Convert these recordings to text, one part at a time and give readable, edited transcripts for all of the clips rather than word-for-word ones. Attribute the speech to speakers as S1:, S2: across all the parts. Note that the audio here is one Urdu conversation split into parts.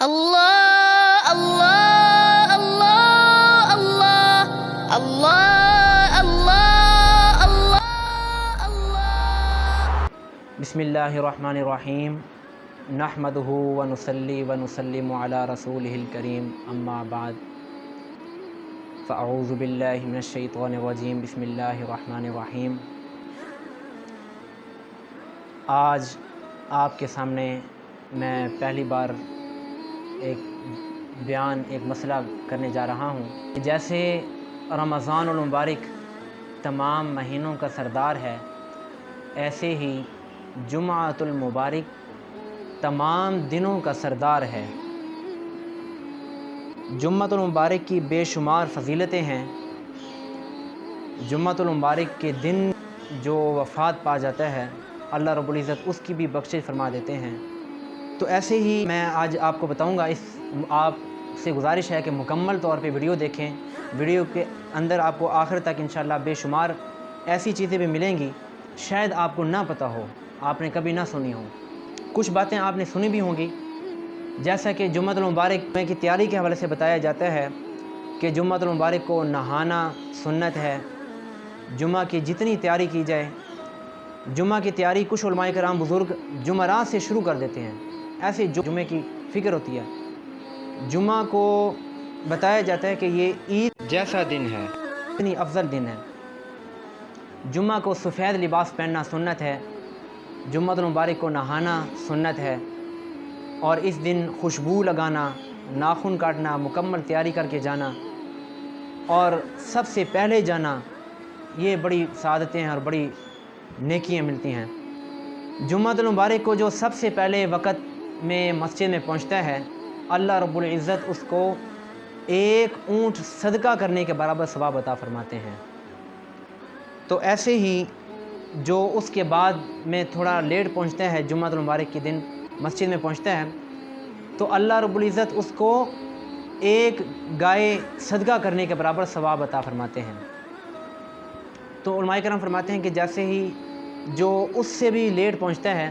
S1: اللہ اللہ اللہ اللہ اللہ اللہ اللہ اللہ۔
S2: بسم اللہ الرحمن الرحیم، نحمدہ ونصلی ونسلم علی رسولہ الکریم، اما بعد فاعوذ باللہ من الشیطان الرجیم، بسم اللہ الرحمن الرحیم۔ آج آپ کے سامنے میں پہلی بار ایک مسئلہ کرنے جا رہا ہوں۔ جیسے رمضان المبارک تمام مہینوں کا سردار ہے، ایسے ہی جمعۃ المبارک تمام دنوں کا سردار ہے۔ جمعۃ المبارک کی بے شمار فضیلتیں ہیں۔ جمعۃ المبارک کے دن جو وفات پا جاتا ہے، اللہ رب العزت اس کی بھی بخشش فرما دیتے ہیں۔ تو ایسے ہی میں آج آپ کو بتاؤں گا، آپ سے گزارش ہے کہ مکمل طور پہ ویڈیو دیکھیں۔ ویڈیو کے اندر آپ کو آخر تک انشاءاللہ بے شمار ایسی چیزیں بھی ملیں گی شاید آپ کو نہ پتہ ہو، آپ نے کبھی نہ سنی ہو۔ کچھ باتیں آپ نے سنی بھی ہوں گی، جیسا کہ جمعۃ المبارک کی تیاری کے حوالے سے بتایا جاتا ہے کہ جمعۃ المبارک کو نہانا سنت ہے۔ جمعہ کی جتنی تیاری کی جائے، جمعہ کی تیاری کچھ علماء کرام بزرگ جمعرات سے شروع کر دیتے ہیں، ایسے جمعے کی فکر ہوتی ہے۔ جمعہ کو بتایا جاتا ہے کہ یہ عید جیسا دن ہے، اتنی افضل دن ہے۔ جمعہ کو سفید لباس پہننا سنت ہے، جمعۃ المبارک کو نہانا سنت ہے، اور اس دن خوشبو لگانا، ناخن کاٹنا، مکمل تیاری کر کے جانا اور سب سے پہلے جانا، یہ بڑی سعادتیں ہیں اور بڑی نیکیاں ملتی ہیں۔ جمعۃ المبارک کو جو سب سے پہلے وقت میں مسجد میں پہنچتا ہے، اللہ رب العزت اس کو ایک اونٹ صدقہ کرنے کے برابر ثواب عطا فرماتے ہیں۔ تو ایسے ہی جو اس کے بعد میں تھوڑا لیٹ پہنچتا ہے، جمعۃ المبارک کے دن مسجد میں پہنچتا ہے، تو اللہ رب العزت اس کو ایک گائے صدقہ کرنے کے برابر ثواب عطا فرماتے ہیں۔ تو علماء کرام فرماتے ہیں کہ جیسے ہی جو اس سے بھی لیٹ پہنچتا ہے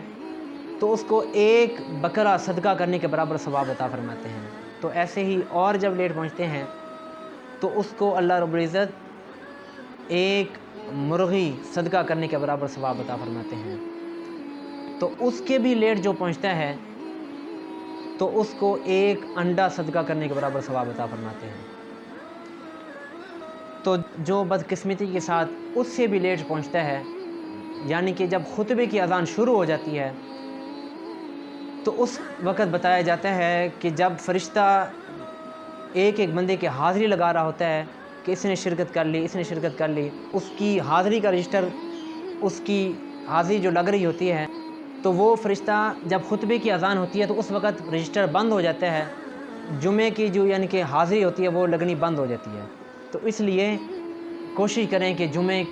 S2: تو اس کو ایک بکرا صدقہ کرنے کے برابر ثواب عطا فرماتے ہیں۔ تو ایسے ہی اور جب لیٹ پہنچتے ہیں تو اس کو اللہ رب العزت ایک مرغی صدقہ کرنے کے برابر ثواب عطا فرماتے ہیں۔ تو اس کے بھی لیٹ جو پہنچتا ہے تو اس کو ایک انڈا صدقہ کرنے کے برابر ثواب عطا فرماتے ہیں۔ تو جو بدقسمتی کے ساتھ اس سے بھی لیٹ پہنچتا ہے، یعنی کہ جب خطبے کی اذان شروع ہو جاتی ہے تو اس وقت بتایا جاتا ہے کہ جب فرشتہ ایک ایک بندے کی حاضری لگا رہا ہوتا ہے کہ اس نے شرکت کر لی، اس نے شرکت کر لی، اس کی حاضری کا رجسٹر، اس کی حاضری جو لگ رہی ہوتی ہے، تو وہ فرشتہ جب خطبے کی اذان ہوتی ہے تو اس وقت رجسٹر بند ہو جاتا ہے، جمعے کی جو یعنی کہ حاضری ہوتی ہے وہ لگنی بند ہو جاتی ہے۔ تو اس لیے کوشش کریں کہ جمعے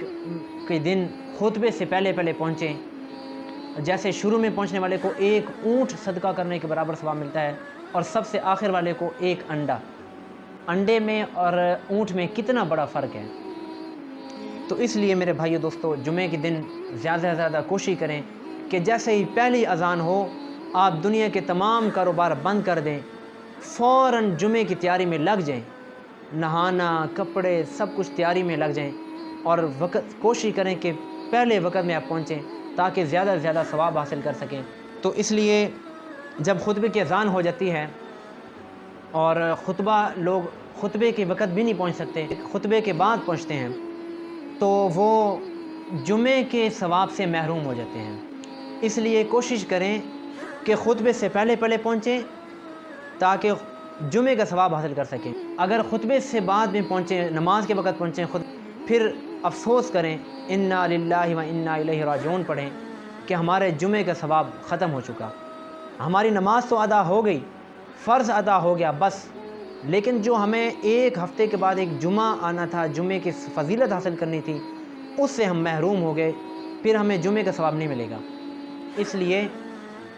S2: کے دن خطبے سے پہلے پہنچیں۔ جیسے شروع میں پہنچنے والے کو ایک اونٹ صدقہ کرنے کے برابر ثواب ملتا ہے، اور سب سے آخر والے کو ایک انڈا۔ انڈے میں اور اونٹ میں کتنا بڑا فرق ہے۔ تو اس لیے میرے بھائیو دوستو، جمعے کے دن زیادہ سے زیادہ کوشش کریں کہ جیسے ہی پہلی اذان ہو آپ دنیا کے تمام کاروبار بند کر دیں، فوراً جمعے کی تیاری میں لگ جائیں، نہانا، کپڑے، سب کچھ تیاری میں لگ جائیں، اور کوشش کریں کہ پہلے وقت میں آپ پہنچیں تاکہ زیادہ سے زیادہ ثواب حاصل کر سکیں۔ تو اس لیے جب خطبے کی اذان ہو جاتی ہے اور لوگ خطبے کے وقت بھی نہیں پہنچ سکتے، خطبے کے بعد پہنچتے ہیں، تو وہ جمعے کے ثواب سے محروم ہو جاتے ہیں۔ اس لیے کوشش کریں کہ خطبے سے پہلے پہنچیں تاکہ جمعے کا ثواب حاصل کر سکیں۔ اگر خطبے سے بعد میں پہنچیں، نماز کے وقت پہنچیں، پھر افسوس کریں، انا للہ و انا الیہ راجعون پڑھیں کہ ہمارے جمعے کا ثواب ختم ہو چکا۔ ہماری نماز تو ادا ہو گئی، فرض ادا ہو گیا بس، لیکن جو ہمیں ایک ہفتے کے بعد ایک جمعہ آنا تھا، جمعے کی فضیلت حاصل کرنی تھی، اس سے ہم محروم ہو گئے، پھر ہمیں جمعے کا ثواب نہیں ملے گا۔ اس لیے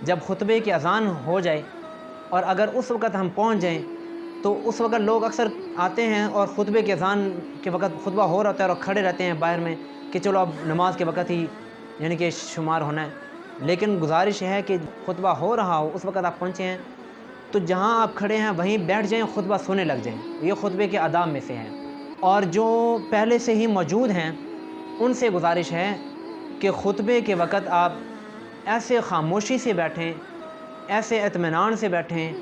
S2: جب خطبے کی اذان ہو جائے اور اگر اس وقت ہم پہنچ جائیں تو اس وقت لوگ اکثر آتے ہیں اور خطبے کے اذان کے وقت خطبہ ہو رہا ہوتا ہے اور کھڑے رہتے ہیں باہر میں کہ چلو اب نماز کے وقت ہی یعنی کہ شمار ہونا ہے۔ لیکن گزارش ہے کہ خطبہ ہو رہا ہو اس وقت آپ پہنچے ہیں تو جہاں آپ کھڑے ہیں وہیں بیٹھ جائیں، خطبہ سننے لگ جائیں. یہ خطبے کے آداب میں سے ہیں. اور جو پہلے سے ہی موجود ہیں ان سے گزارش ہے کہ خطبے کے وقت آپ ایسے خاموشی سے بیٹھیں، ایسے اطمینان سے بیٹھیں،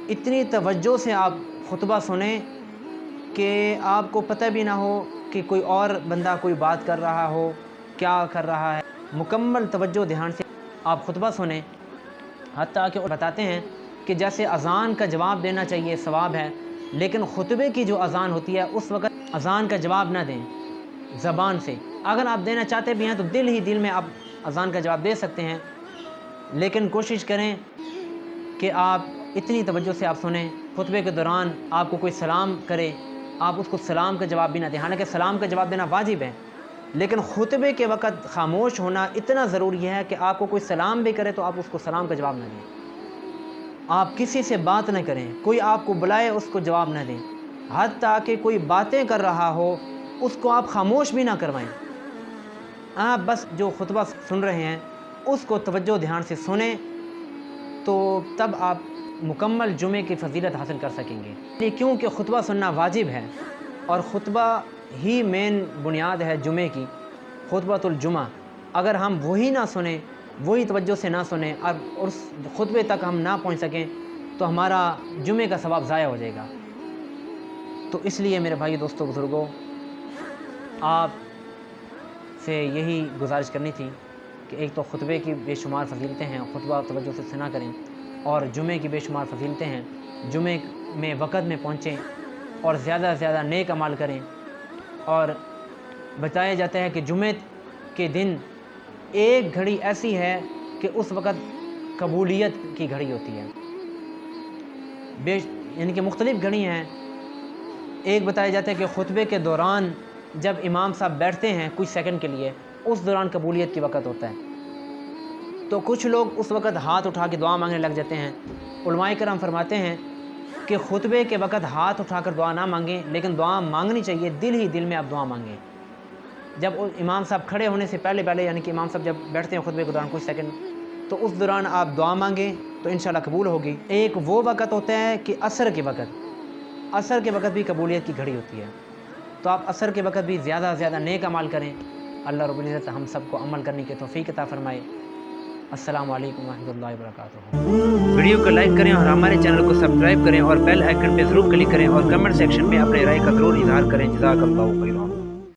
S2: اتنی توجہ سے آپ خطبہ سنیں کہ آپ کو پتہ بھی نہ ہو کہ کوئی اور بندہ کوئی بات کر رہا ہو، کیا کر رہا ہے. مکمل توجہ دھیان سے آپ خطبہ سنیں. حتیٰ کہ بتاتے ہیں کہ جیسے اذان کا جواب دینا چاہیے ثواب ہے، لیکن خطبے کی جو اذان ہوتی ہے اس وقت اذان کا جواب نہ دیں زبان سے. اگر آپ دینا چاہتے بھی ہیں تو دل ہی دل میں آپ اذان کا جواب دے سکتے ہیں، لیکن کوشش کریں کہ آپ اتنی توجہ سے آپ سنیں. خطبے کے دوران آپ کو کوئی سلام کرے، آپ اس کو سلام کا جواب بھی نہ دیں. حالانکہ سلام کا جواب دینا واجب ہے، لیکن خطبے کے وقت خاموش ہونا اتنا ضروری ہے کہ آپ کو کوئی سلام بھی کرے تو آپ اس کو سلام کا جواب نہ دیں. آپ کسی سے بات نہ کریں، کوئی آپ کو بلائے اس کو جواب نہ دیں. حتیٰ کہ کوئی باتیں کر رہا ہو اس کو آپ خاموش بھی نہ کروائیں. آپ بس جو خطبہ سن رہے ہیں اس کو توجہ دھیان سے سنیں، تو تب آپ مکمل جمعے کی فضیلت حاصل کر سکیں گے. کیونکہ خطبہ سننا واجب ہے اور خطبہ ہی مین بنیاد ہے جمعے کی، خطبۃ الجمعہ. اگر ہم وہی نہ سنیں، وہی توجہ سے نہ سنیں اور اس خطبے تک ہم نہ پہنچ سکیں تو ہمارا جمعے کا ثواب ضائع ہو جائے گا. تو اس لیے میرے بھائی دوستو بزرگوں، آپ سے یہی گزارش کرنی تھی کہ ایک تو خطبے کی بے شمار فضیلتیں ہیں، خطبہ توجہ سے سنا کریں، اور جمعے کی بے شمار فضیلتیں ہیں. جمعے میں وقت میں پہنچیں اور زیادہ سے زیادہ نیک اعمال کریں. اور بتایا جاتا ہے کہ جمعے کے دن ایک گھڑی ایسی ہے کہ اس وقت قبولیت کی گھڑی ہوتی ہے. یعنی کہ مختلف گھڑی ہیں. ایک بتایا جاتا ہے کہ خطبے کے دوران جب امام صاحب بیٹھتے ہیں کچھ سیکنڈ کے لیے، اس دوران قبولیت کی وقت ہوتا ہے. تو کچھ لوگ اس وقت ہاتھ اٹھا کے دعا مانگنے لگ جاتے ہیں. علماء کرام فرماتے ہیں کہ خطبے کے وقت ہاتھ اٹھا کر دعا نہ مانگیں، لیکن دعا مانگنی چاہیے، دل ہی دل میں آپ دعا مانگیں. جب امام صاحب کھڑے ہونے سے پہلے یعنی کہ امام صاحب جب بیٹھتے ہیں خطبے کے دوران کچھ سیکنڈ، تو اس دوران آپ دعا مانگیں تو انشاءاللہ قبول ہوگی. ایک وہ وقت ہوتا ہے کہ عصر کے وقت بھی قبولیت کی گھڑی ہوتی ہے. تو آپ عصر کے وقت بھی زیادہ سے زیادہ نیک اعمال کریں. اللہ رب العزت ہم سب کو عمل کرنے کی توفیق عطا فرمائے. السلام علیکم ورحمۃ اللہ وبرکاتہ. ویڈیو کو لائک کریں اور ہمارے چینل کو سبسکرائب کریں اور بیل آئیکن پہ ضرور کلک کریں اور کمنٹ سیکشن میں اپنے رائے کا ضرور اظہار کریں. جزاک اللہ خیرا.